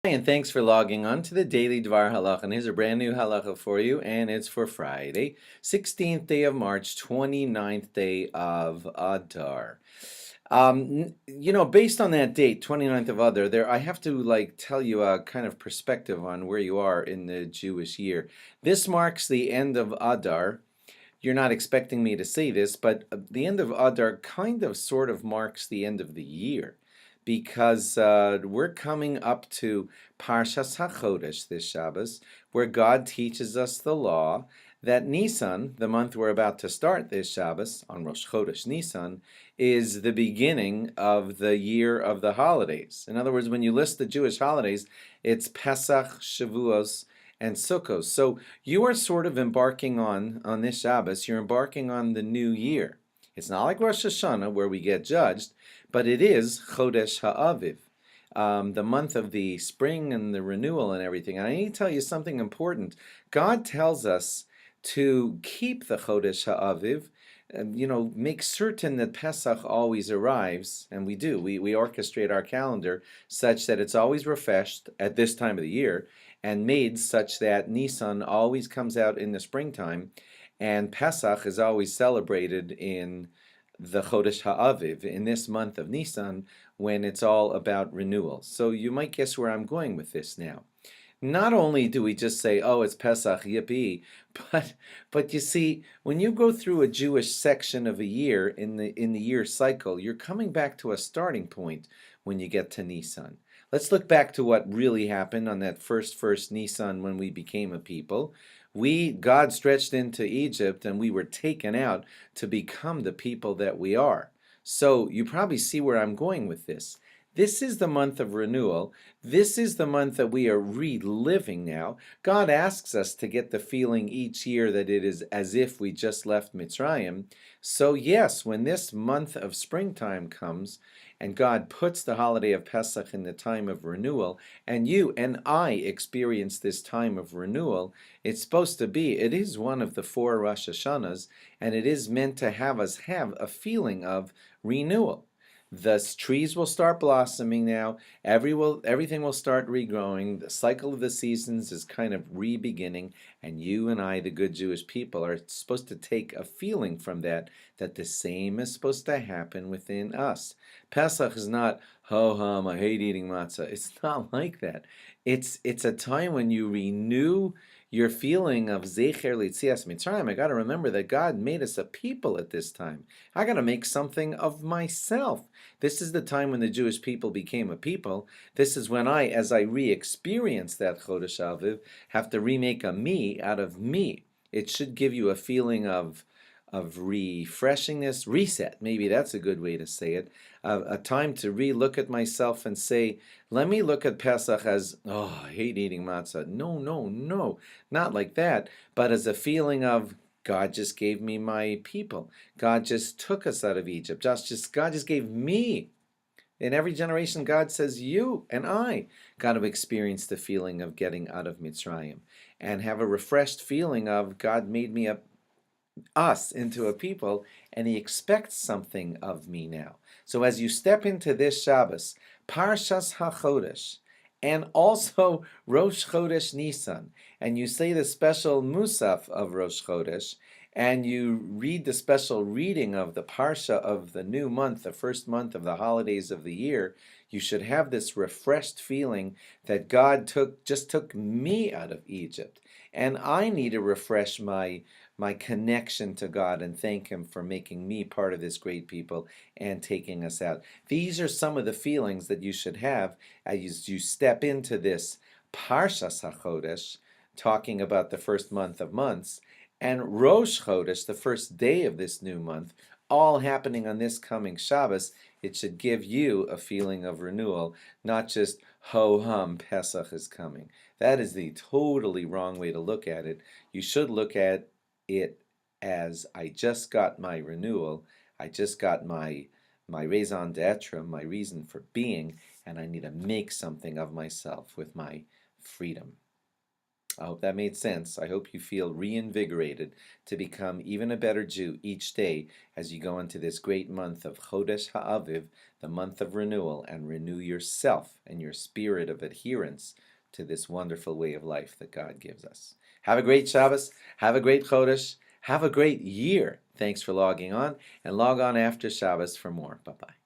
And thanks for logging on to the Daily DVAR Halacha. And here's a brand new halacha for you, and it's for Friday, 16th day of March, 29th day of Adar. Based on that date, 29th of Adar, I have to tell you a kind of perspective on where you are in the Jewish year. This marks the end of Adar. You're not expecting me to say this, but the end of Adar kind of sort of marks the end of the year, because we're coming up to Parshas HaChodesh this Shabbos, where God teaches us the law that Nisan, the month we're about to start this Shabbos, on Rosh Chodesh Nisan, is the beginning of the year of the holidays. In other words, when you list the Jewish holidays, it's Pesach, Shavuos, and Sukkot. So you are sort of embarking on this Shabbos, you're embarking on the new year. It's not like Rosh Hashanah where we get judged, but it is Chodesh HaAviv, the month of the spring and the renewal and everything. And I need to tell you something important. God tells us to keep the Chodesh HaAviv, make certain that Pesach always arrives, and we do. We orchestrate our calendar such that it's always refreshed at this time of the year, and made such that Nisan always comes out in the springtime, and Pesach is always celebrated in the Chodesh HaAviv, in this month of Nisan, when it's all about renewal. So you might guess where I'm going with this now. Not only do we just say, oh, it's Pesach, yippee, but you see, when you go through a Jewish section of a year in the year cycle, you're coming back to a starting point when you get to Nisan. Let's look back to what really happened on that first Nisan when we became a people. God stretched into Egypt and we were taken out to become the people that we are. So you probably see where I'm going with this. This is the month of renewal. This is the month that we are reliving now. God asks us to get the feeling each year that it is as if we just left Mitzrayim. So yes, when this month of springtime comes and God puts the holiday of Pesach in the time of renewal, and you and I experience this time of renewal, it is one of the 4 Rosh Hashanahs, and it is meant to have us have a feeling of renewal. The trees will start blossoming now. Everything will start regrowing. The cycle of the seasons is kind of re-beginning, and you and I, the good Jewish people, are supposed to take a feeling from that the same is supposed to happen within us. Pesach is not, ho hum, I hate eating matzah. It's not like that. It's a time when you renew your feeling of Zecher L'Tzias Mitzrayim. I got to remember that God made us a people at this time. I got to make something of myself. This is the time when the Jewish people became a people. This is when as I re-experience that Chodesh Aviv, have to remake a me out of me. It should give you a feeling of refreshingness, reset. Maybe that's a good way to say it. A time to re-look at myself and say, let me look at Pesach as, oh, I hate eating matzah. No, not like that, but as a feeling of, God just gave me my people. God just took us out of Egypt. God just gave me. In every generation, God says, you and I got to experience the feeling of getting out of Mitzrayim and have a refreshed feeling of God made me us into a people, and He expects something of me now. So as you step into this Shabbos, Parshas HaChodesh, and also Rosh Chodesh Nisan, and you say the special Musaf of Rosh Chodesh, and you read the special reading of the Parsha of the new month, the first month of the holidays of the year, you should have this refreshed feeling that God just took me out of Egypt, and I need to refresh my connection to God and thank Him for making me part of this great people and taking us out. These are some of the feelings that you should have as you step into this Parshas HaChodesh, talking about the first month of months, and Rosh Chodesh, the first day of this new month, all happening on this coming Shabbos. It should give you a feeling of renewal, not just ho-hum, Pesach is coming. That is the totally wrong way to look at it. You should look at it as, I just got my renewal, I just got my raison d'etre, my reason for being, and I need to make something of myself with my freedom. I hope that made sense. I hope you feel reinvigorated to become even a better Jew each day as you go into this great month of Chodesh Ha'aviv, the month of renewal, and renew yourself and your spirit of adherence to this wonderful way of life that God gives us. Have a great Shabbos. Have a great Chodesh. Have a great year. Thanks for logging on, and log on after Shabbos for more. Bye bye.